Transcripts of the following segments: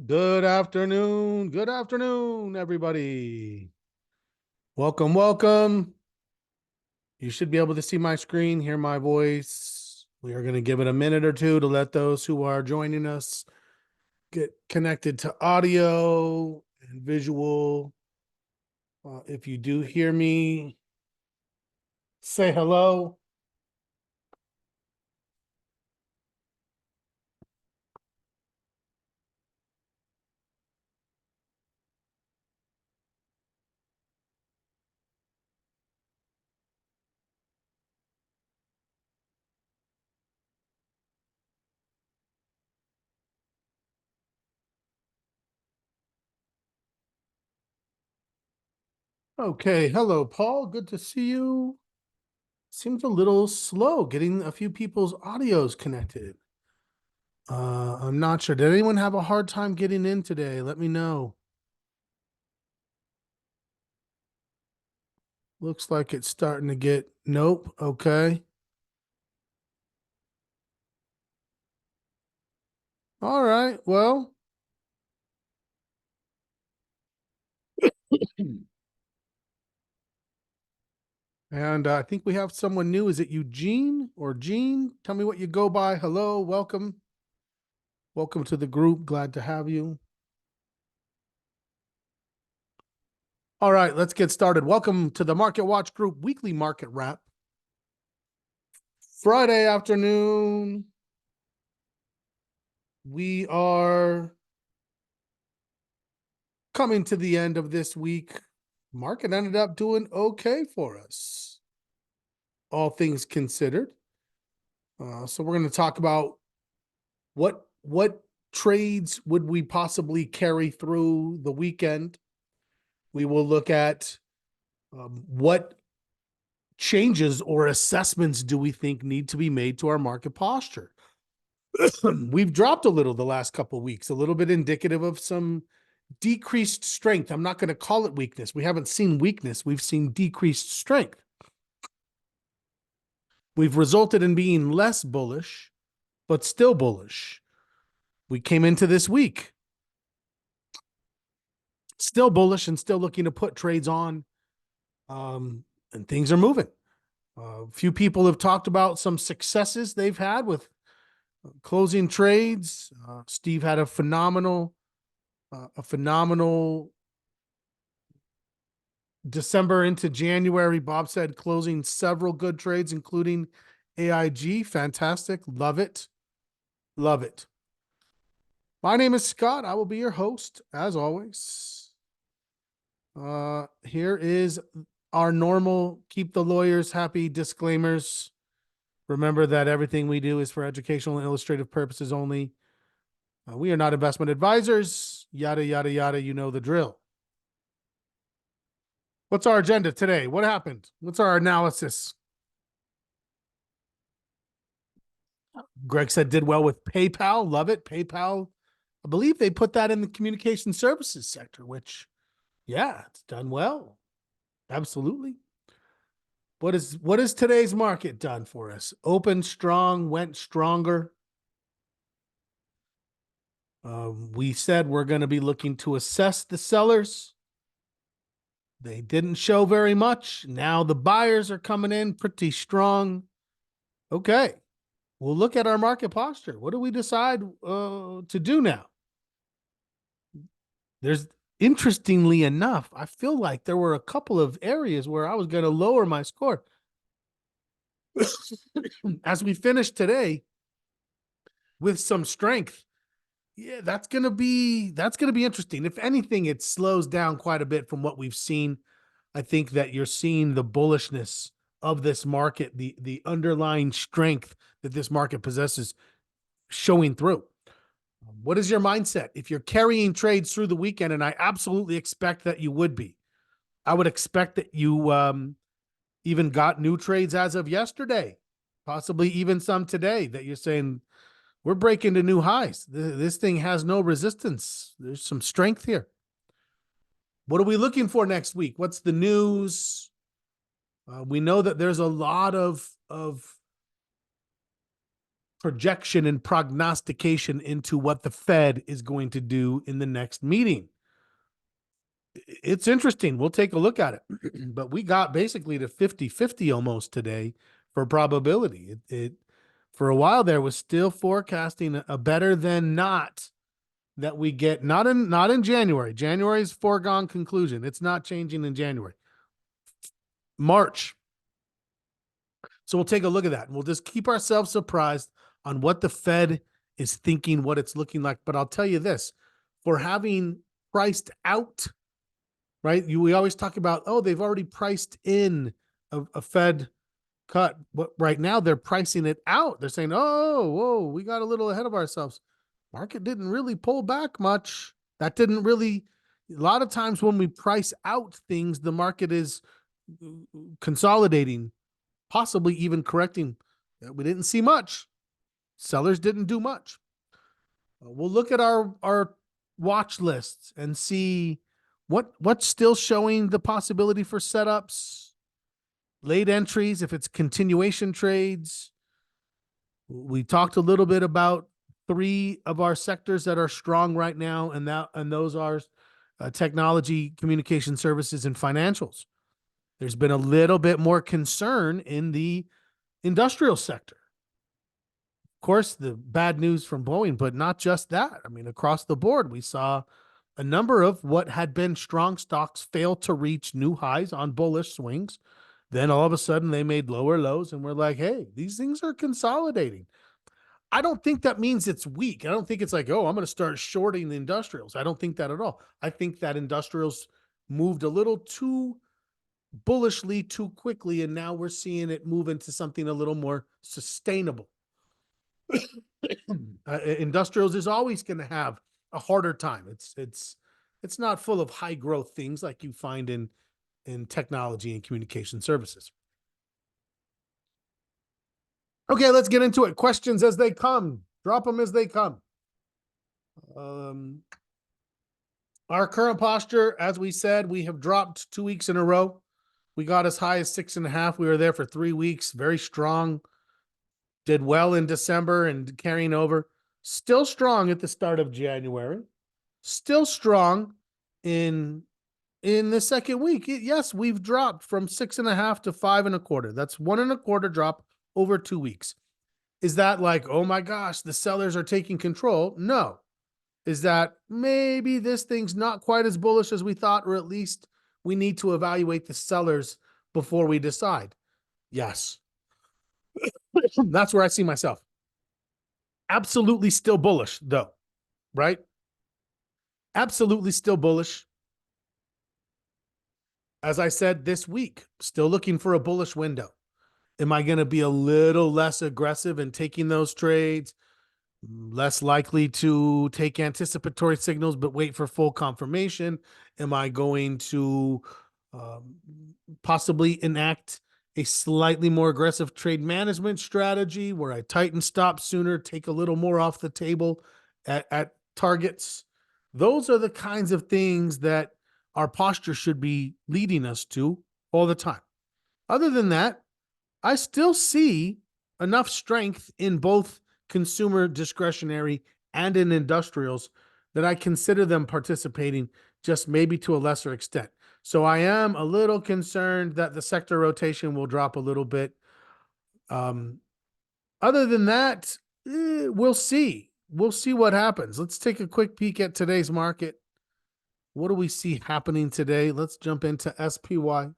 Good afternoon. Good afternoon, everybody. Welcome, welcome. You should be able to see my screen, hear my voice. We are going to give it a minute or two to let those who are joining us get connected to audio and visual. If you do hear me, say hello. Okay, hello, Paul. Good to see you. Seems a little slow getting a few people's audios connected. I'm not sure. Did anyone have a hard time getting in today? Let me know. Looks like it's starting to get, nope. Okay. All right. Well, and I think we have someone new. Is it Eugene or Gene? Tell me what you go by. Hello. Welcome. Welcome to the group. Glad to have you. All right. Let's get started. Welcome to the Market Watch Group weekly market wrap. Friday afternoon. We are coming to the end of this week. Market ended up doing okay for us, all things considered. So we're going to talk about what trades would we possibly carry through the weekend. We will look at what changes or assessments do we think need to be made to our market posture. We've dropped a little the last couple of weeks, a little bit indicative of some decreased strength. I'm not going to call it weakness. We haven't seen weakness. We've seen decreased strength. We've resulted in being less bullish, but still bullish. We came into this week still bullish and still looking to put trades on, and things are moving. A few people have talked about some successes they've had with closing trades. Steve had a phenomenal December into January. Bob said closing several good trades, including AIG. Fantastic. Love it. Love it. My name is Scott. I will be your host as always. Here is our normal keep the lawyers happy disclaimers. Remember that everything we do is for educational and illustrative purposes only. We are not investment advisors, yada, yada, yada. You know the drill. What's our agenda today? What happened? What's our analysis? Greg said did well with PayPal. Love it. PayPal. I believe they put that in the communication services sector, which, yeah, it's done well. Absolutely. What is today's market done for us? Opened strong, went stronger. We said we're going to be looking to assess the sellers. They didn't show very much. Now the buyers are coming in pretty strong. Okay. We'll look at our market posture. What do we decide to do now? There's, interestingly enough, I feel like there were a couple of areas where I was going to lower my score. As we finish today with some strength, yeah, that's gonna be interesting. If anything, it slows down quite a bit from what we've seen. I think that you're seeing the bullishness of this market, the underlying strength that this market possesses showing through. What is your mindset? If you're carrying trades through the weekend, and I absolutely expect that you would be, I would expect that you even got new trades as of yesterday, possibly even some today that you're saying, we're breaking to new highs. This thing has no resistance. There's some strength here. What are we looking for next week? What's the news? We know that there's a lot of projection and prognostication into what the Fed is going to do in the next meeting. It's interesting. We'll take a look at it. But we got basically to 50-50 almost today for probability. It for a while there was still forecasting a better than not that we get, not in January. January's foregone conclusion. It's not changing in January. March. So we'll take a look at that, and we'll just keep ourselves surprised on what the Fed is thinking, what it's looking like. But I'll tell you this, for having priced out, right? We always talk about, oh, they've already priced in a Fed cut. But right now they're pricing it out. They're saying, oh, whoa, we got a little ahead of ourselves. Market didn't really pull back much. That didn't really, a lot of times when we price out things, the market is consolidating, possibly even correcting. We didn't see much. Sellers didn't do much. We'll look at our watch lists and see what's still showing the possibility for setups, late entries, if it's continuation trades. We talked a little bit about 3 of our sectors that are strong right now, and those are technology, communication services, and financials. There's been a little bit more concern in the industrial sector. Of course, the bad news from Boeing, but not just that. I mean, across the board, we saw a number of what had been strong stocks fail to reach new highs on bullish swings. Then all of a sudden they made lower lows, and we're like, hey, these things are consolidating. I don't think that means it's weak. I don't think it's like, oh, I'm going to start shorting the industrials. I don't think that at all. I think that industrials moved a little too bullishly too quickly, and now we're seeing it move into something a little more sustainable. Industrials is always going to have a harder time. It's not full of high growth things like you find in technology and communication services. Okay, let's get into it. Questions as they come. Drop them as they come. Our current posture, as we said, we have dropped 2 weeks in a row. We got as high as 6.5. We were there for 3 weeks. Very strong. Did well in December and carrying over. Still strong at the start of January. Still strong in the second week. Yes, we've dropped from 6.5 to 5.25. That's 1.25 drop over 2 weeks. Is that like, oh my gosh, the sellers are taking control? No. Is that maybe this thing's not quite as bullish as we thought, or at least we need to evaluate the sellers before we decide? Yes. That's where I see myself. Absolutely still bullish, though, right? Absolutely still bullish. As I said this week, still looking for a bullish window. Am I going to be a little less aggressive in taking those trades? Less likely to take anticipatory signals, but wait for full confirmation? Am I going to possibly enact a slightly more aggressive trade management strategy where I tighten stops sooner, take a little more off the table at targets? Those are the kinds of things that our posture should be leading us to all the time. Other than that, I still see enough strength in both consumer discretionary and in industrials that I consider them participating, just maybe to a lesser extent. So I am a little concerned that the sector rotation will drop a little bit. Other than that, we'll see. We'll see what happens. Let's take a quick peek at today's market. What do we see happening today? Let's jump into SPY.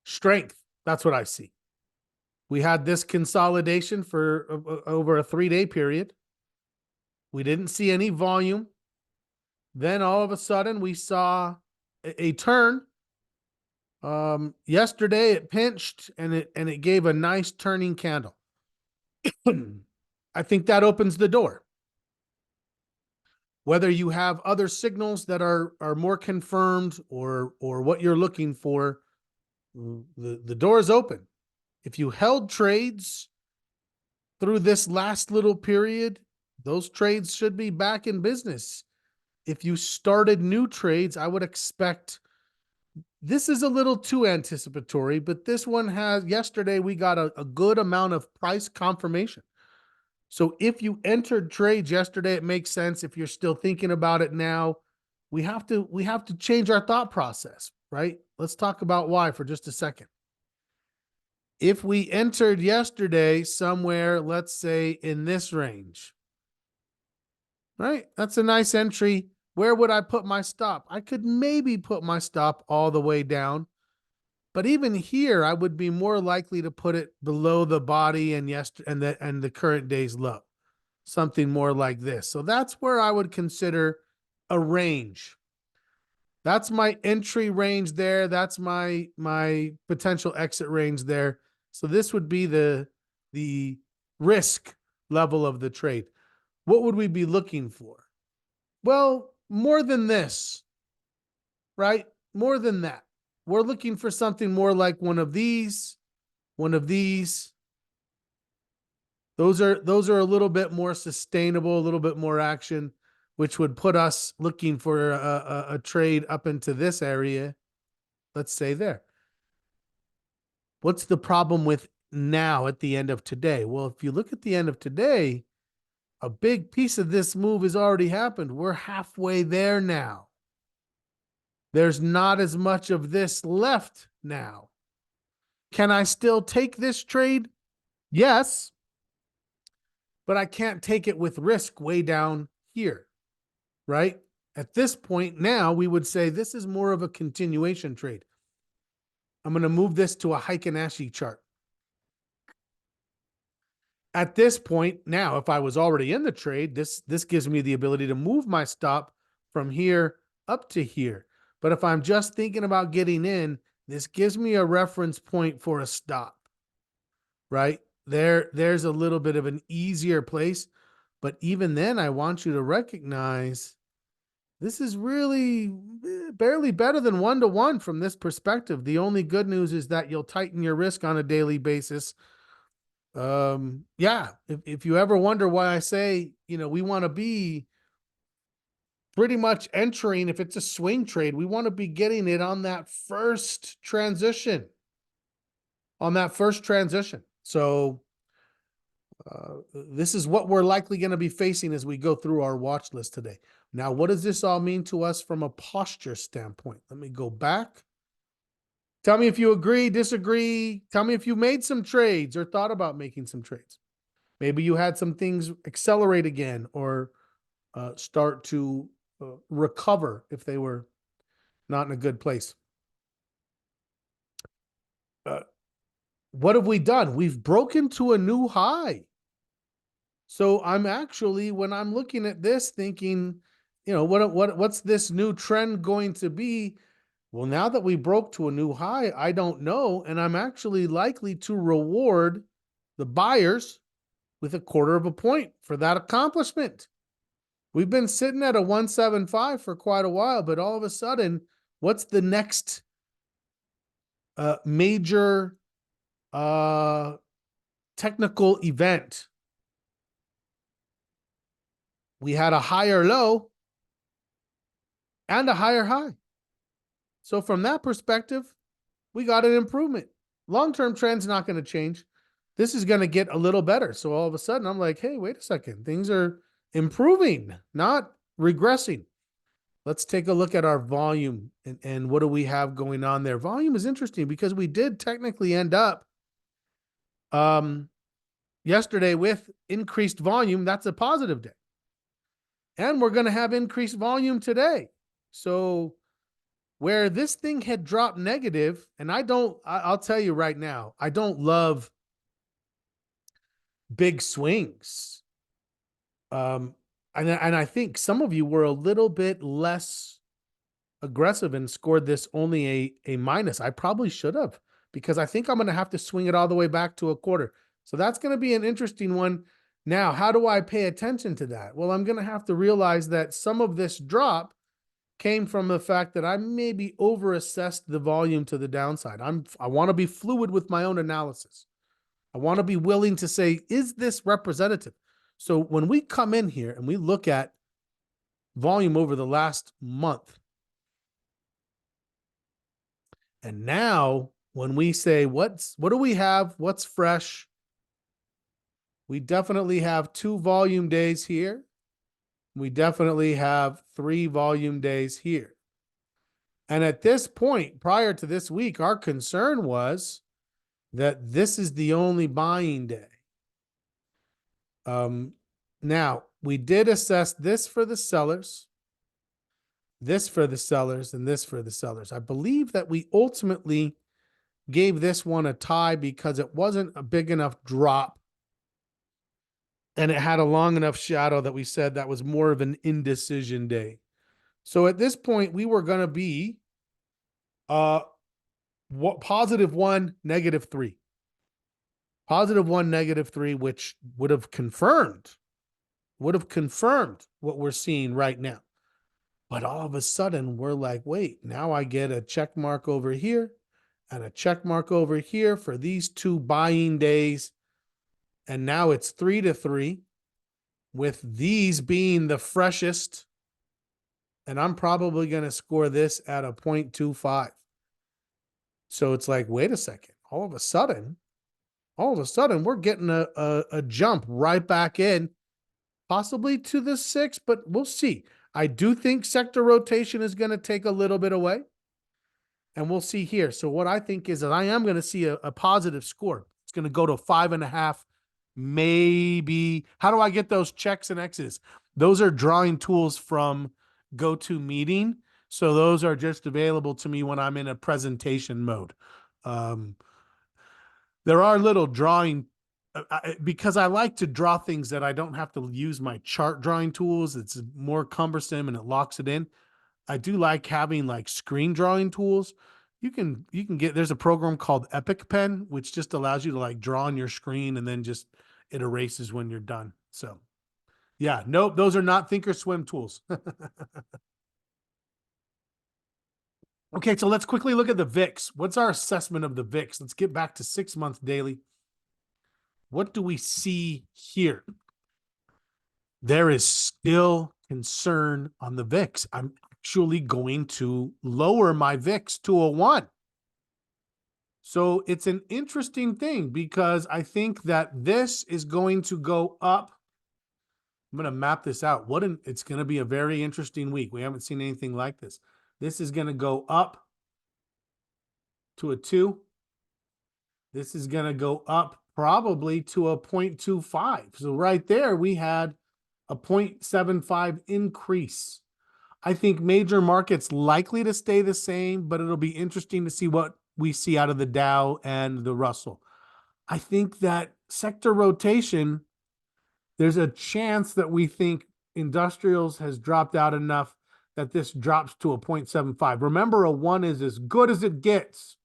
Strength. That's what I see. We had this consolidation for over a 3-day period. We didn't see any volume. Then all of a sudden we saw a turn. Yesterday it pinched and it gave a nice turning candle. I think that opens the door. Whether you have other signals that are more confirmed or what you're looking for, the door is open. If you held trades through this last little period, those trades should be back in business. If you started new trades, I would expect This is a little too anticipatory, but this one has, yesterday we got a good amount of price confirmation. So if you entered trades yesterday, it makes sense. If you're still thinking about it now, we have to change our thought process, right? Let's talk about why for just a second. If we entered yesterday somewhere, let's say in this range, right? That's a nice entry. Where would I put my stop? I could maybe put my stop all the way down. But even here, I would be more likely to put it below the body and the current day's low, something more like this. So that's where I would consider a range. That's my entry range there. That's my potential exit range there. So this would be the risk level of the trade. What would we be looking for? Well, more than this, right? More than that. We're looking for something more like one of these. Those are a little bit more sustainable, a little bit more action, which would put us looking for a trade up into this area. Let's say there. What's the problem with now at the end of today? Well, if you look at the end of today, a big piece of this move has already happened. We're halfway there now. There's not as much of this left now. Can I still take this trade? Yes, but I can't take it with risk way down here, right? At this point now, we would say this is more of a continuation trade. I'm going to move this to a Heikin Ashi chart. At this point now, if I was already in the trade, this gives me the ability to move my stop from here up to here. But if I'm just thinking about getting in, this gives me a reference point for a stop, right? There's a little bit of an easier place. But even then, I want you to recognize this is really barely better than 1-to-1 from this perspective. The only good news is that you'll tighten your risk on a daily basis. Yeah, if you ever wonder why I say, we want to be pretty much entering, if it's a swing trade, we want to be getting it on that first transition. So this is what we're likely going to be facing as we go through our watch list today. Now, what does this all mean to us from a posture standpoint? Let me go back. Tell me if you agree, disagree. Tell me if you made some trades or thought about making some trades. Maybe you had some things accelerate again or start to recover if they were not in a good place. What have we done? We've broken to a new high. So I'm actually, when I'm looking at this, thinking, what's this new trend going to be? Well, now that we broke to a new high, I don't know. And I'm actually likely to reward the buyers with 1/4 point for that accomplishment. We've been sitting at a 175 for quite a while, but all of a sudden, what's the next major technical event? We had a higher low and a higher high. So from that perspective, we got an improvement. Long-term trend's not going to change. This is going to get a little better. So all of a sudden, I'm like, hey, wait a second. Things are improving, not regressing. Let's take a look at our volume and what do we have going on there. Volume is interesting because we did technically end up yesterday with increased volume. That's a positive day. And we're going to have increased volume today. So where this thing had dropped negative, and I'll tell you right now, I don't love big swings. And I think some of you were a little bit less aggressive and scored this only a minus. I probably should have, because I think I'm going to have to swing it all the way back to 1/4. So that's going to be an interesting one. Now, how do I pay attention to that? Well, I'm going to have to realize that some of this drop came from the fact that I maybe overassessed the volume to the downside. I want to be fluid with my own analysis. I want to be willing to say, is this representative? So when we come in here and we look at volume over the last month, And now when we say, what do we have? What's fresh? We definitely have 2 volume days here. We definitely have 3 volume days here. And at this point, prior to this week, our concern was that this is the only buying day. Now, we did assess this for the sellers, this for the sellers, and this for the sellers. I believe that we ultimately gave this one a tie because it wasn't a big enough drop and it had a long enough shadow that we said that was more of an indecision day. So at this point, we were going to be +1, -3. +1, -3, which would have confirmed what we're seeing right now. But all of a sudden, we're like, wait, now I get a check mark over here and a check mark over here for these 2 buying days. And now it's 3-3, with these being the freshest. And I'm probably going to score this at a 0.25. So it's like, wait a second. All of a sudden, we're getting a jump right back in, possibly to the 6, but we'll see. I do think sector rotation is going to take a little bit away, and we'll see here. So what I think is that I am going to see a positive score. It's going to go to 5.5, maybe. How do I get those checks and X's? Those are drawing tools from GoToMeeting. So those are just available to me when I'm in a presentation mode. There are little drawing, because I like to draw things that I don't have to use my chart drawing tools. It's more cumbersome and it locks it in. I do like having like screen drawing tools. You can get, there's a program called Epic Pen, which just allows you to like draw on your screen and then just it erases when you're done. So yeah, nope, those are not Thinkorswim tools. Okay, so let's quickly look at the VIX. What's our assessment of the VIX? Let's get back to 6-month daily. What do we see here? There is still concern on the VIX. I'm actually going to lower my VIX to a 1. So it's an interesting thing because I think that this is going to go up. I'm going to map this out. It's going to be a very interesting week. We haven't seen anything like this. This is going to go up to a 2. This is going to go up probably to a 0.25. So right there, we had a 0.75 increase. I think major markets likely to stay the same, but it'll be interesting to see what we see out of the Dow and the Russell. I think that sector rotation, there's a chance that we think industrials has dropped out enough that this drops to a 0.75. Remember, a 1 is as good as it gets.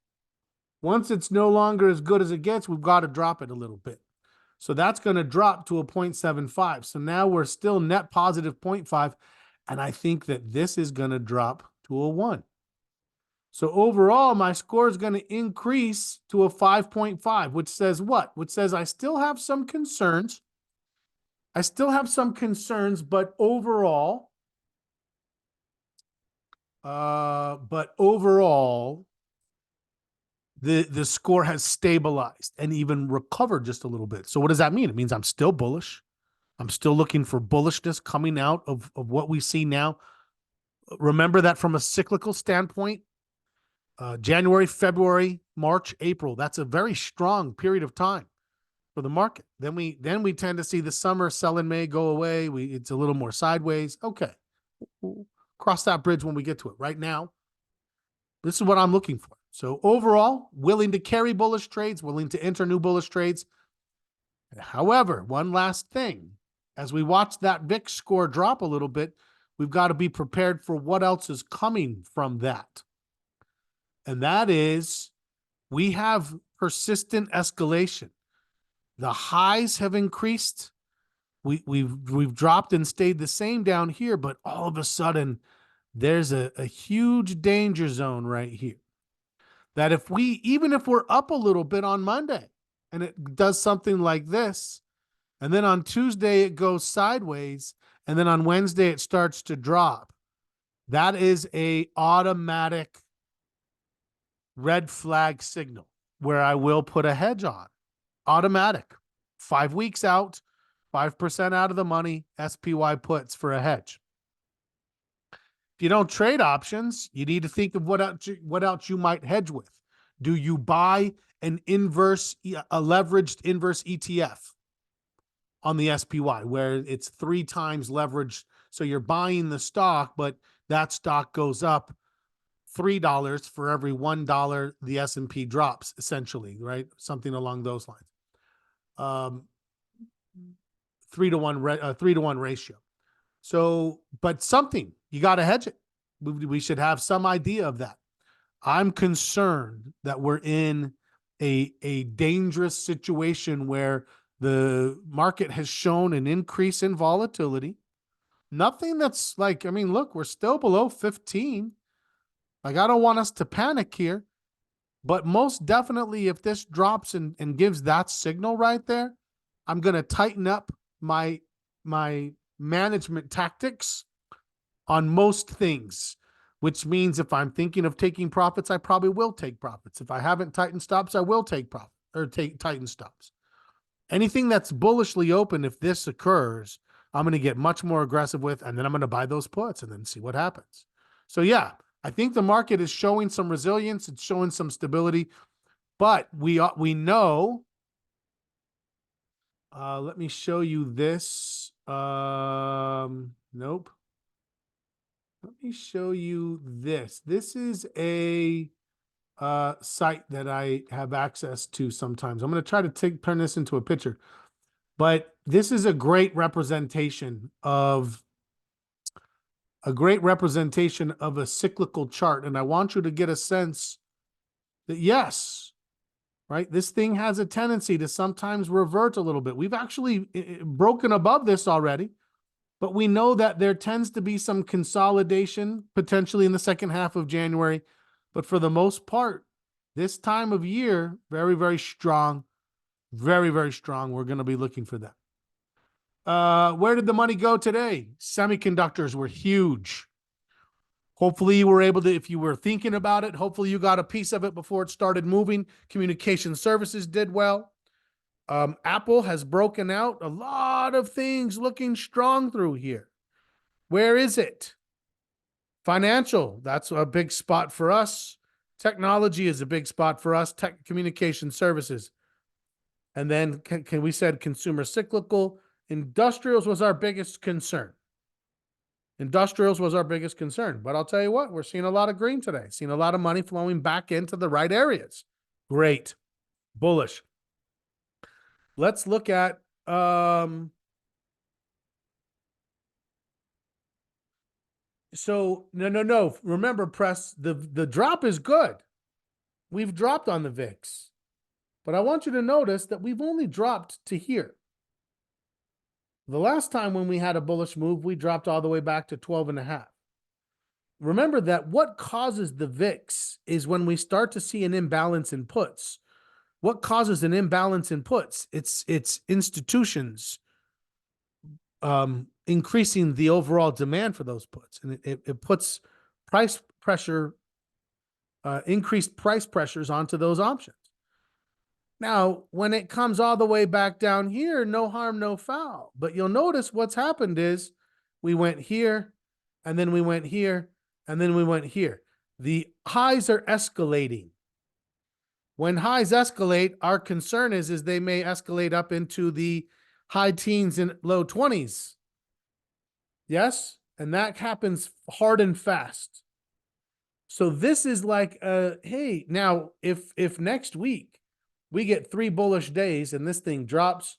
Once it's no longer as good as it gets, we've got to drop it a little bit. So that's going to drop to a 0.75. So now we're still net positive 0.5. And I think that this is going to drop to a 1. So overall, my score is going to increase to a 5.5, which says what? Which says I still have some concerns. But overall, the score has stabilized and even recovered just a little bit. So what does that mean? It means I'm still bullish. I'm still looking for bullishness coming out of what we see now. Remember that from a cyclical standpoint, January, February, March, April, that's a very strong period of time for the market. Then we tend to see the summer sell in May go away. It's a little more sideways. Okay. We'll cross that bridge when we get to it. Right now, this is what I'm looking for. So overall, willing to carry bullish trades, willing to enter new bullish trades. However, one last thing, as we watch that VIX score drop a little bit, we've got to be prepared for what else is coming from that. And that is, we have persistent escalation. The highs have increased. We've dropped and stayed the same down here, but all of a sudden, there's a huge danger zone right here. That even if we're up a little bit on Monday and it does something like this, and then on Tuesday it goes sideways, and then on Wednesday it starts to drop, that is a automatic red flag signal where I will put a hedge on. Automatic. 5 weeks out, 5% out of the money, SPY puts for a hedge. If you don't trade options, you need to think of what else you might hedge with. Do you buy a leveraged inverse ETF on the SPY where it's 3 times leveraged? So you're buying the stock, but that stock goes up $3 for every $1 the S&P drops, essentially, right? Something along those lines. 3-to-1 ratio. So, but something, you got to hedge it. We should have some idea of that. I'm concerned that we're in a dangerous situation where the market has shown an increase in volatility. Nothing that's like, I mean, look, we're still below 15. Like, I don't want us to panic here, but most definitely if this drops and gives that signal right there, I'm going to tighten up my management tactics on most things, which means if I'm thinking of taking profits, I probably will take profits. If I haven't tightened stops, I will take profit or tighten stops. Anything that's bullishly open, if this occurs, I'm going to get much more aggressive with, and then I'm going to buy those puts and then see what happens. So yeah, I think the market is showing some resilience. It's showing some stability, but we know. Let me show you this. Nope. Let me show you this. This is a site that I have access to sometimes. I'm going to try to turn this into a picture, but this is a great representation of a cyclical chart. And I want you to get a sense that yes, right, this thing has a tendency to sometimes revert a little bit. We've actually broken above this already, but we know that there tends to be some consolidation potentially in the second half of January. But for the most part, this time of year, very, very strong, very, very strong. We're going to be looking for that. Where did the money go today? Semiconductors were huge. Hopefully you were able to, if you were thinking about it, hopefully you got a piece of it before it started moving. Communication services did well. Apple has broken out. A lot of things looking strong through here. Where is it? Financial, that's a big spot for us. Technology is a big spot for us. Communication services. And then we said consumer cyclical. Industrials was our biggest concern. Industrials was our biggest concern. But I'll tell you what, we're seeing a lot of green today. Seeing a lot of money flowing back into the right areas. Great. Bullish. Let's look at so no. Remember, press the drop is good. We've dropped on the VIX. But I want you to notice that we've only dropped to here. The last time when we had a bullish move, we dropped all the way back to 12.5. Remember that what causes the VIX is when we start to see an imbalance in puts. What causes an imbalance in puts? It's institutions increasing the overall demand for those puts. And it puts price pressure, increased price pressures onto those options. Now, when it comes all the way back down here, no harm, no foul. But you'll notice what's happened is we went here, and then we went here, and then we went here. The highs are escalating. When highs escalate, our concern is they may escalate up into the high teens and low 20s. Yes? And that happens hard and fast. So this is like, hey, now if next week we get 3 bullish days and this thing drops,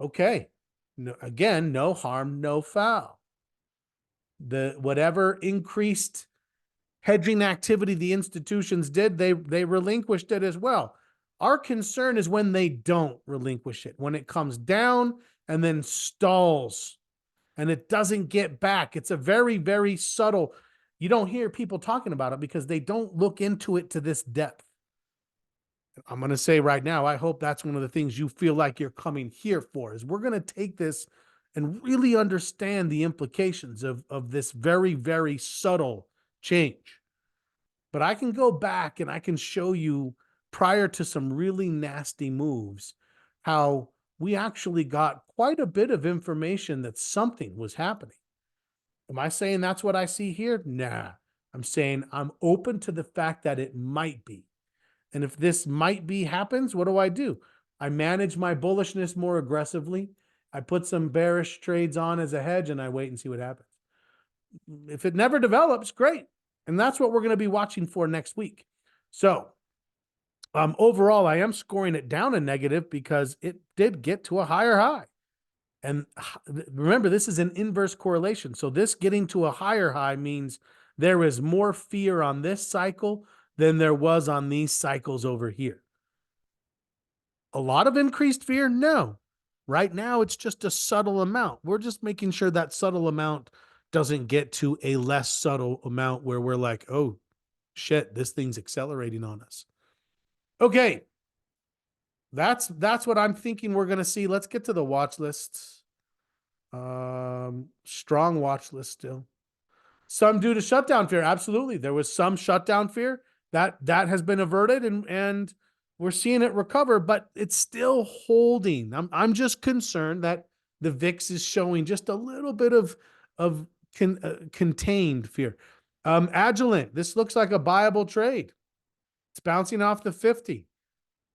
okay. No, again, no harm, no foul. Whatever increased hedging activity the institutions did, they relinquished it as well. Our concern is when they don't relinquish it, when it comes down and then stalls and it doesn't get back. It's a very, very subtle. You don't hear people talking about it because they don't look into it to this depth. I'm going to say right now, I hope that's one of the things you feel like you're coming here for, is we're going to take this and really understand the implications of this very, very subtle change. but I can go back and I can show you prior to some really nasty moves how we actually got quite a bit of information that something was happening. Am I saying that's what I see here? Nah. I'm saying I'm open to the fact that it might be. And if this might be happens, what do? I manage my bullishness more aggressively. I put some bearish trades on as a hedge and I wait and see what happens. If it never develops, great. And that's what we're going to be watching for next week. So overall, I am scoring it down a negative because it did get to a higher high. And remember, this is an inverse correlation. So this getting to a higher high means there is more fear on this cycle than there was on these cycles over here. A lot of increased fear? No. Right now, it's just a subtle amount. We're just making sure that subtle amount doesn't get to a less subtle amount where we're like, oh, shit, this thing's accelerating on us. Okay. That's what I'm thinking we're going to see. Let's get to the watch lists. Strong watch list still. Some due to shutdown fear. Absolutely. There was some shutdown fear that has been averted and we're seeing it recover, but it's still holding. I'm just concerned that the VIX is showing just a little bit of contained fear. Agilent, this looks like a buyable trade. It's bouncing off the 50,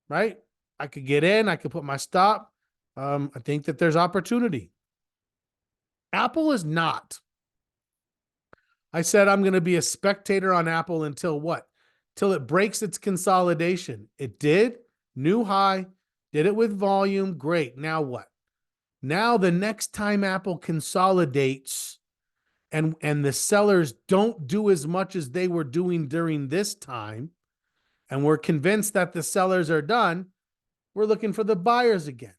right? I could get in, I could put my stop. I think that there's opportunity. Apple is not. I said I'm going to be a spectator on Apple until what? Till it breaks its consolidation. It did. New high. Did it with volume. Great. Now what? Now the next time Apple consolidates and the sellers don't do as much as they were doing during this time, and we're convinced that the sellers are done, we're looking for the buyers again.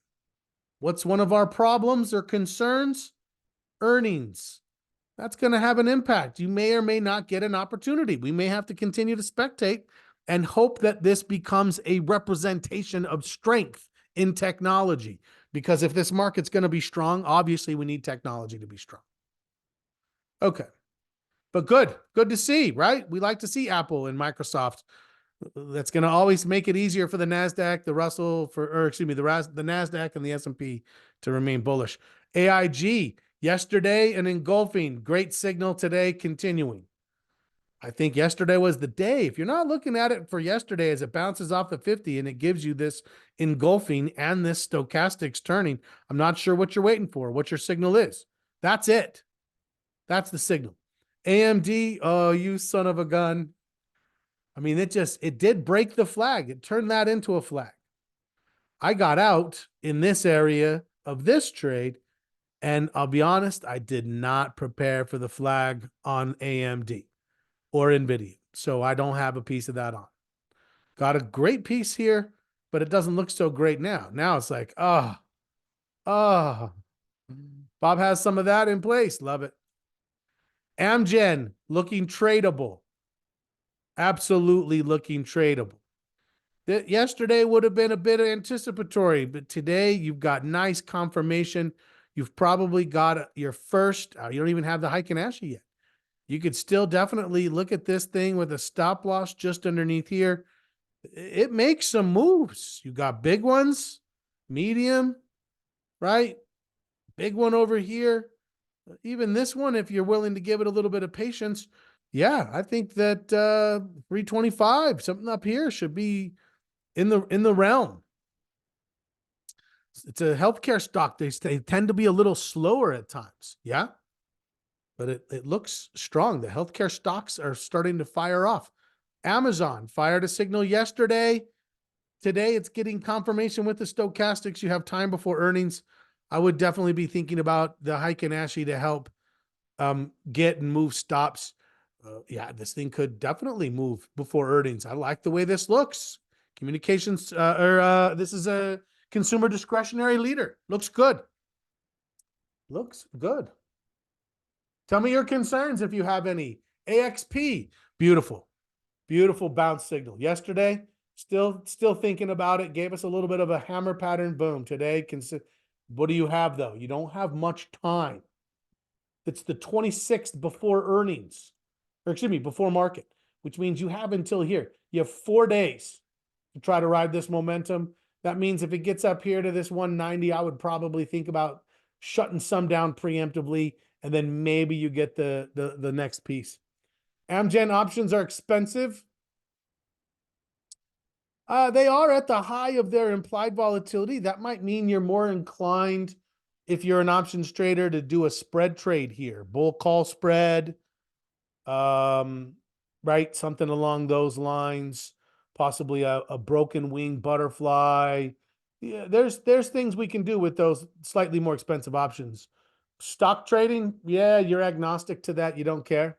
What's one of our problems or concerns? Earnings. That's going to have an impact. You may or may not get an opportunity. We may have to continue to spectate and hope that this becomes a representation of strength in technology. Because if this market's going to be strong, obviously we need technology to be strong. Okay. But good to see, right? We like to see Apple and Microsoft. That's going to always make it easier for the NASDAQ, the Russell, the NASDAQ and the S&P to remain bullish. AIG, yesterday and engulfing, great signal today, continuing. I think yesterday was the day. If you're not looking at it for yesterday as it bounces off the 50 and it gives you this engulfing and this stochastics turning, I'm not sure what you're waiting for, what your signal is. That's it. That's the signal. AMD, oh, you son of a gun. I mean, it did break the flag. It turned that into a flag. I got out in this area of this trade, and I'll be honest, I did not prepare for the flag on AMD or NVIDIA. So I don't have a piece of that on. Got a great piece here, but it doesn't look so great now. Now it's like, Bob has some of that in place. Love it. Amgen looking tradable. Absolutely looking tradable. Yesterday would have been a bit anticipatory, but today you've got nice confirmation. You've probably got your first, you don't even have the Heiken Ashi yet. You could still definitely look at this thing with a stop loss just underneath here. It makes some moves. You got big ones, medium, right? Big one over here. Even this one, if you're willing to give it a little bit of patience, yeah, I think that 325, something up here should be in the realm. It's a healthcare stock. They tend to be a little slower at times. Yeah. But it looks strong. The healthcare stocks are starting to fire off. Amazon fired a signal yesterday. Today, it's getting confirmation with the stochastics. You have time before earnings. I would definitely be thinking about the Heiken Ashi to help get and move stops. Yeah, this thing could definitely move before earnings. I like the way this looks. Communications, this is a consumer discretionary leader. Looks good. Looks good. Tell me your concerns if you have any. AXP, beautiful. Beautiful bounce signal. Yesterday, still thinking about it. Gave us a little bit of a hammer pattern boom. Today, what do you have though? You don't have much time. It's the 26th before earnings. Or excuse me, before market. which means you have until here. You have 4 days to try to ride this momentum. That means if it gets up here to this 190, I would probably think about shutting some down preemptively, and then maybe you get the next piece. Amgen options are expensive. They are at the high of their implied volatility. That might mean you're more inclined, if you're an options trader, to do a spread trade here. Bull call spread, right? Something along those lines. Possibly a broken wing butterfly. Yeah, there's things we can do with those slightly more expensive options. Stock trading, yeah, you're agnostic to that. You don't care.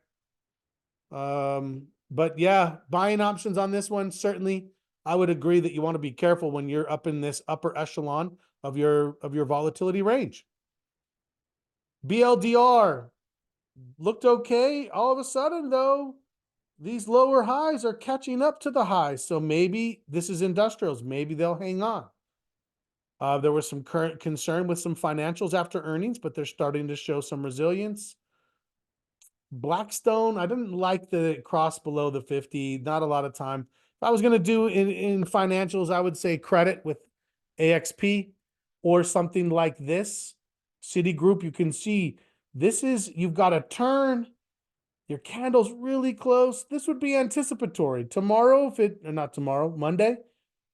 But yeah, buying options on this one, certainly I would agree that you want to be careful when you're up in this upper echelon of your volatility range. BLDR looked okay. All of a sudden, though, these lower highs are catching up to the highs. So maybe this is industrials. Maybe they'll hang on. There was some current concern with some financials after earnings, but they're starting to show some resilience. Blackstone, I didn't like the cross below the 50. Not a lot of time. If I was going to do in financials, I would say credit with AXP or something like this. Citigroup, you can see this is, you've got a turn. Your candle's really close. This would be anticipatory. Tomorrow, if it, or not tomorrow, Monday,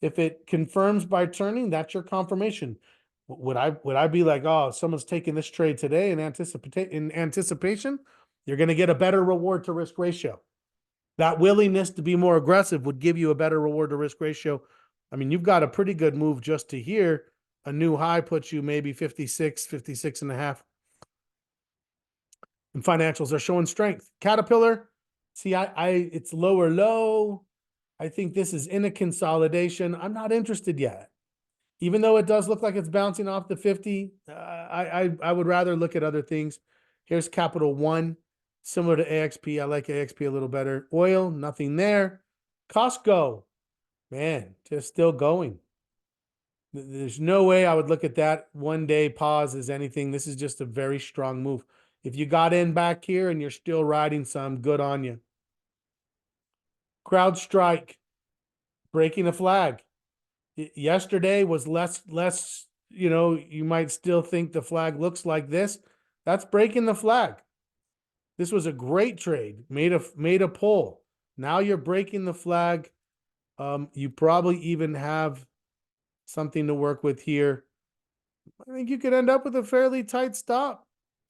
if it confirms by turning, that's your confirmation. Would I be like, oh, someone's taking this trade today in anticipation? You're going to get a better reward to risk ratio. That willingness to be more aggressive would give you a better reward to risk ratio. I mean, you've got a pretty good move just to here. A new high puts you maybe 56, 56 and a half. And financials are showing strength. Caterpillar, see, it's lower low. I think this is in a consolidation. I'm not interested yet. Even though it does look like it's bouncing off the 50, I would rather look at other things. Here's Capital One, similar to AXP. I like AXP a little better. Oil, nothing there. Costco, man, just still going. There's no way I would look at that 1 day pause as anything. This is just a very strong move. If you got in back here and you're still riding some, good on you. CrowdStrike, breaking a flag. Yesterday was less, you might still think the flag looks like this. That's breaking the flag. This was a great trade, made a pull. Now you're breaking the flag. You probably even have something to work with here. I think you could end up with a fairly tight stop.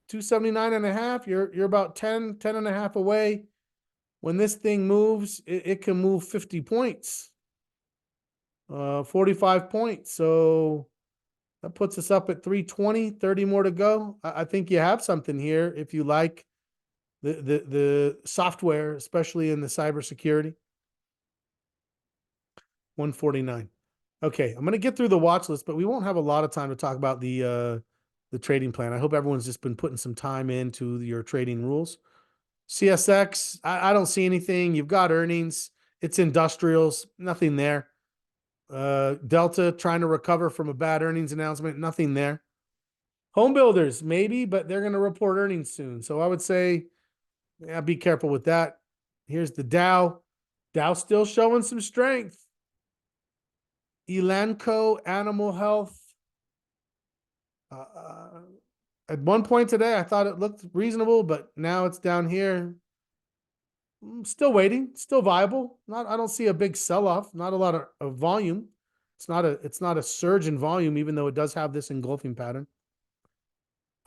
279 and a half. You're about 10 and a half away. When this thing moves, it can move 50 points. 45 points. So that puts us up at 320, 30 more to go. I think you have something here if you like the software, especially in the cybersecurity. 149. Okay, I'm going to get through the watch list, but we won't have a lot of time to talk about the trading plan. I hope everyone's just been putting some time into your trading rules. CSX, I don't see anything. You've got earnings. It's industrials, nothing there. Delta trying to recover from a bad earnings announcement, nothing there. Home builders, maybe, but they're going to report earnings soon. So I would say, yeah, be careful with that. Here's the Dow. Dow still showing some strength. Elanco, Animal Health. At one point today, I thought it looked reasonable, but now it's down here. Still waiting, still viable. I don't see a big sell-off, not a lot of volume. It's not a surge in volume, even though it does have this engulfing pattern.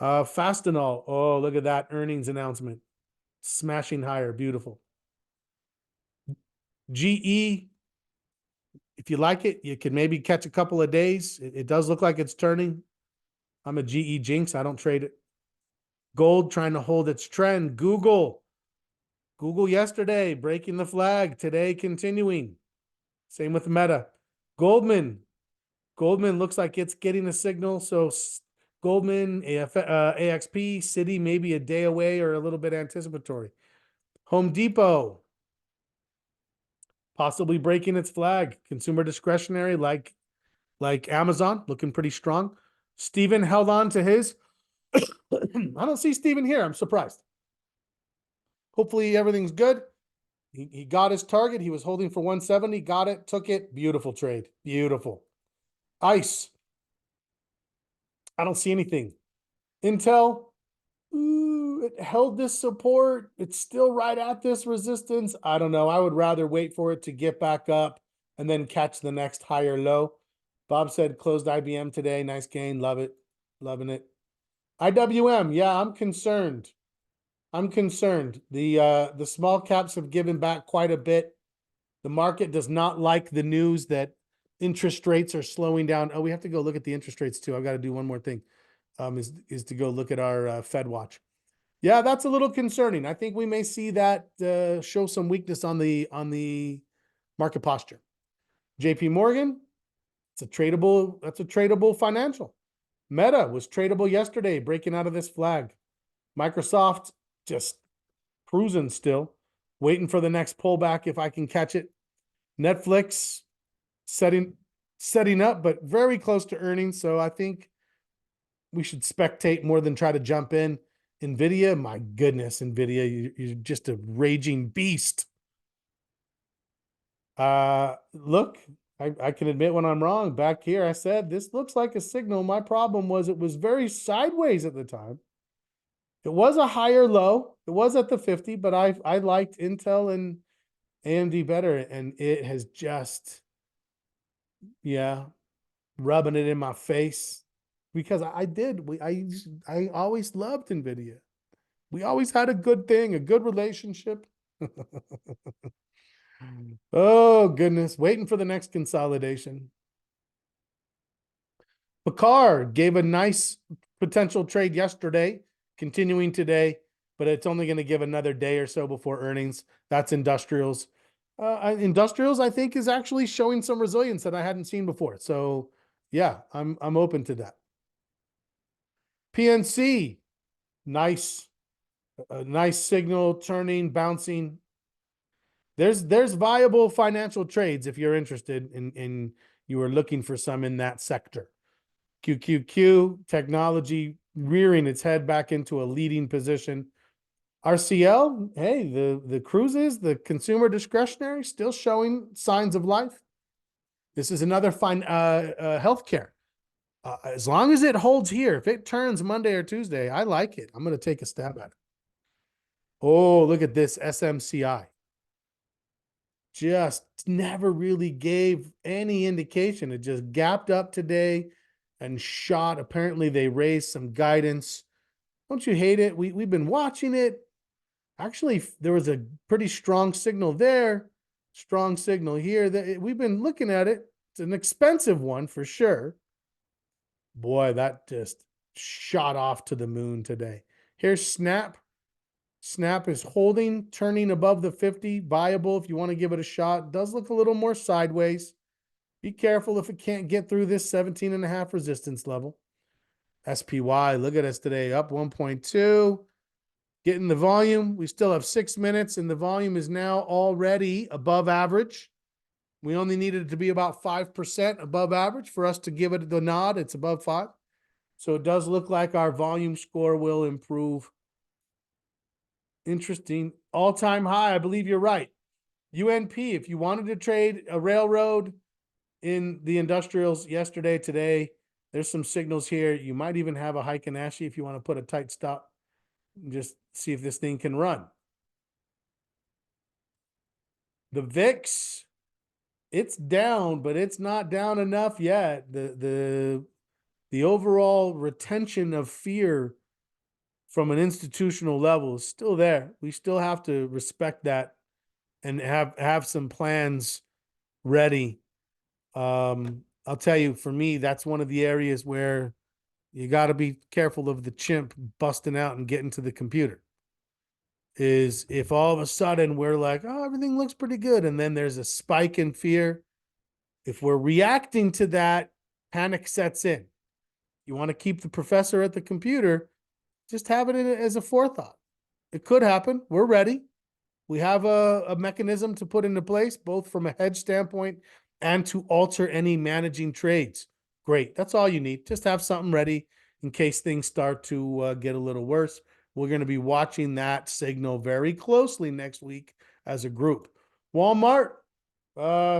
Fastenal. Oh, look at that earnings announcement. Smashing higher, beautiful. GE, if you like it, you can maybe catch a couple of days. It does look like it's turning. I'm a GE jinx. I don't trade it. Gold trying to hold its trend. Google yesterday breaking the flag. Today continuing. Same with Meta. Goldman looks like it's getting a signal. So Goldman, AXP, Citi, maybe a day away or a little bit anticipatory. Home Depot, possibly breaking its flag. Consumer discretionary like Amazon, looking pretty strong. Steven held on to his. I don't see Steven here. I'm surprised. Hopefully everything's good. He got his target. He was holding for 170, got it, took it. Beautiful trade. Beautiful. ICE. I don't see anything. Intel, it held this support. It's still right at this resistance. I don't know. I would rather wait for it to get back up and then catch the next higher low. Bob said closed IBM today. Nice gain. Love it. Loving it. IWM. Yeah, I'm concerned. I'm concerned. The small caps have given back quite a bit. The market does not like the news that interest rates are slowing down. Oh, we have to go look at the interest rates too. I've got to do one more thing. Is to go look at our Fed watch. Yeah, that's a little concerning. I think we may see that show some weakness on the market posture. JP Morgan, that's a tradable financial. Meta was tradable yesterday, breaking out of this flag. Microsoft just cruising still, waiting for the next pullback if I can catch it. Netflix setting up, but very close to earnings. So I think we should spectate more than try to jump in. NVIDIA, my goodness, NVIDIA, you're just a raging beast. Look, I can admit when I'm wrong. Back here, I said, this looks like a signal. My problem was it was very sideways at the time. It was a higher low. It was at the 50, but I liked Intel and AMD better, and it has just, yeah, rubbing it in my face because I always loved NVIDIA. We always had a good thing, a good relationship. Oh, goodness. Waiting for the next consolidation. Picard gave a nice potential trade yesterday, continuing today, but it's only going to give another day or so before earnings. That's industrials. Industrials, I think, is actually showing some resilience that I hadn't seen before. So, yeah, I'm open to that. PNC, nice, a nice signal, turning, bouncing. There's viable financial trades if you're interested in you are looking for some in that sector. QQQ technology rearing its head back into a leading position. RCL, hey, the cruises, the consumer discretionary, still showing signs of life. This is another fine healthcare. As long as it holds here, if it turns Monday or Tuesday, I like it. I'm going to take a stab at it. Oh, look at this SMCI. Just never really gave any indication. It just gapped up today and shot. Apparently, they raised some guidance. Don't you hate it? We've been watching it. Actually, there was a pretty strong signal there. Strong signal here. We've been looking at it. It's an expensive one for sure. Boy, that just shot off to the moon today. Here's Snap. Snap is holding, turning above the 50, viable if you want to give it a shot. It does look a little more sideways. Be careful if it can't get through this 17.5 resistance level. SPY, look at us today, up 1.2. Getting the volume. We still have 6 minutes, and the volume is now already above average. We only needed it to be about 5% above average for us to give it the nod. It's above 5. So it does look like our volume score will improve. Interesting. All-time high. I believe you're right. UNP, if you wanted to trade a railroad in the industrials yesterday, today, there's some signals here. You might even have a Heiken Ashi if you want to put a tight stop. Just see if this thing can run. The VIX, it's down, but it's not down enough yet. The overall retention of fear from an institutional level is still there. We still have to respect that and have some plans ready. I'll tell you, for me, that's one of the areas where you got to be careful of the chimp busting out and getting to the computer. Is if all of a sudden we're like, oh, everything looks pretty good, and then there's a spike in fear. If we're reacting to that, panic sets in. You want to keep the professor at the computer, just have it as a forethought. It could happen. We're ready. We have a mechanism to put into place, both from a hedge standpoint and to alter any managing trades. Great. That's all you need. Just have something ready in case things start to get a little worse. We're going to be watching that signal very closely next week as a group. Walmart,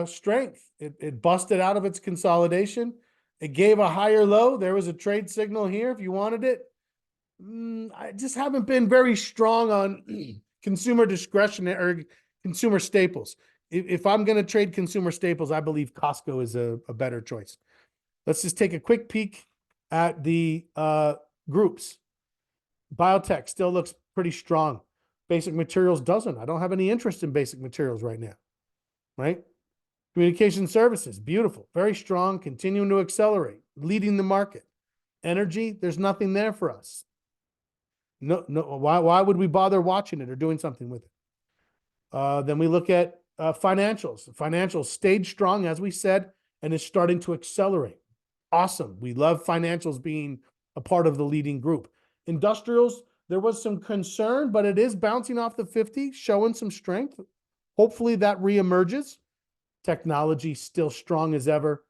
strength. It busted out of its consolidation. It gave a higher low. There was a trade signal here if you wanted it. I just haven't been very strong on consumer discretionary or consumer staples. If I'm going to trade consumer staples, I believe Costco is a better choice. Let's just take a quick peek at the groups. Biotech still looks pretty strong. Basic materials doesn't. I don't have any interest in basic materials right now, right? Communication services, beautiful, very strong, continuing to accelerate, leading the market. Energy, there's nothing there for us. No, why would we bother watching it or doing something with it? Then we look at financials. Financials stayed strong, as we said, and is starting to accelerate. Awesome. We love financials being a part of the leading group. Industrials, there was some concern, but it is bouncing off the 50, showing some strength. Hopefully that reemerges. Technology still strong as ever.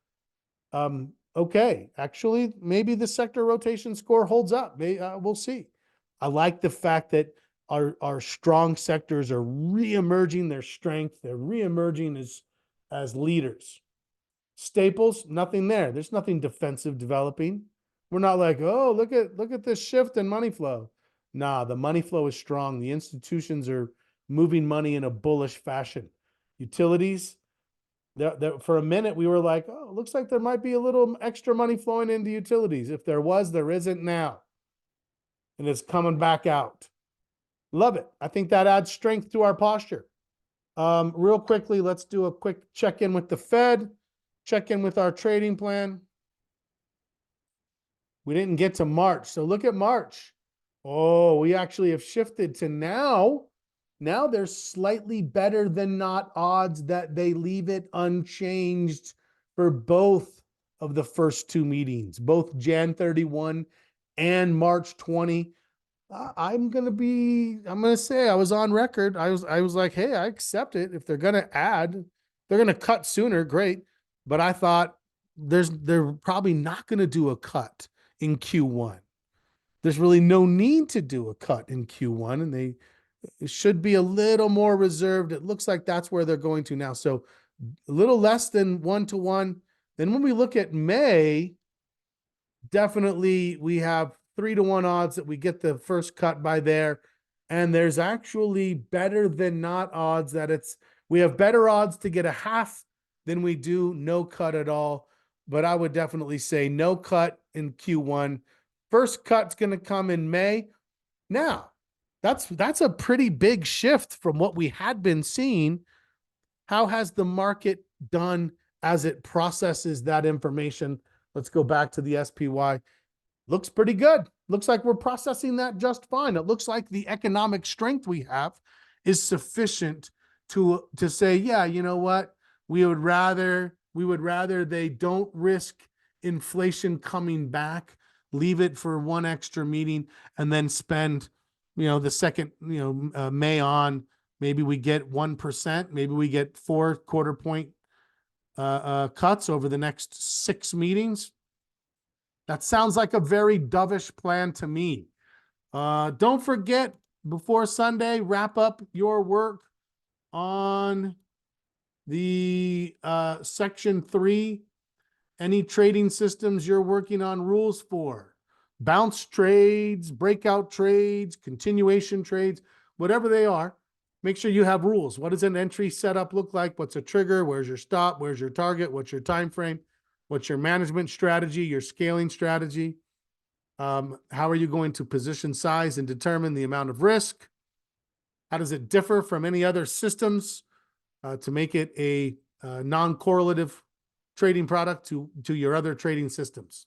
Okay, actually, maybe the sector rotation score holds up. We'll see. I like the fact that our strong sectors are reemerging their strength. They're reemerging as leaders. Staples, nothing there. There's nothing defensive developing. We're not like, oh, look at this shift in money flow. Nah, the money flow is strong. The institutions are moving money in a bullish fashion. Utilities, for a minute we were like, oh, it looks like there might be a little extra money flowing into utilities. If there was, there isn't now. And it's coming back out. Love it. I think that adds strength to our posture. Real quickly, let's do a quick check-in with the Fed, check in with our trading plan. We didn't get to March. So look at March. Oh, we actually have shifted to now. Now there's slightly better than not odds that they leave it unchanged for both of the first two meetings, both Jan 31 and March 20. I'm going to say I was on record. I was like, hey, I accept it. If they're going to add, they're going to cut sooner. Great. But I thought they're probably not going to do a cut in Q1. There's really no need to do a cut in Q1, and they should be a little more reserved. It looks like that's where they're going to now. So a little less than 1-to-1. Then when we look at May, definitely we have 3-to-1 odds that we get the first cut by there. And there's actually better than not odds that we have better odds to get a half than we do no cut at all. But I would definitely say no cut in Q1. First cut's going to come in May. Now, that's a pretty big shift from what we had been seeing. How has the market done as it processes that information? Let's go back to the SPY. Looks pretty good. Looks like we're processing that just fine. It looks like the economic strength we have is sufficient to say, yeah, you know what? We would rather they don't risk inflation coming back, leave it for one extra meeting, and then spend, the second, May on, maybe we get 1%, maybe we get 4 quarter point cuts over the next 6 meetings. That sounds like a very dovish plan to me. Don't forget, before Sunday, wrap up your work on the section 3, any trading systems you're working on rules for. Bounce trades, breakout trades, continuation trades, whatever they are, make sure you have rules. What does an entry setup look like? What's a trigger? Where's your stop? Where's your target? What's your time frame? What's your management strategy, your scaling strategy? How are you going to position size and determine the amount of risk? How does it differ from any other systems to make it a non-correlative trading product to your other trading systems?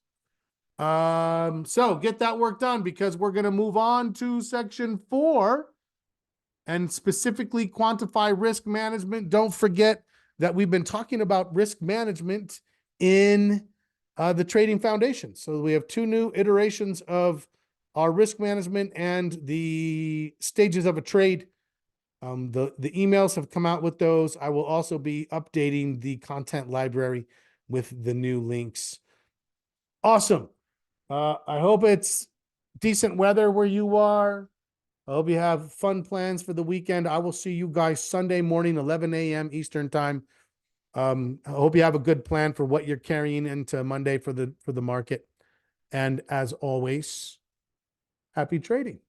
So get that work done, because we're going to move on to section 4 and specifically quantify risk management. Don't forget that we've been talking about risk management in the Trading Foundation. So we have 2 new iterations of our risk management and the stages of a trade. The emails have come out with those. I will also be updating the content library with the new links. Awesome. I hope it's decent weather where you are. I hope you have fun plans for the weekend. I will see you guys Sunday morning, 11 a.m. Eastern time. I hope you have a good plan for what you're carrying into Monday for the market. And as always, happy trading.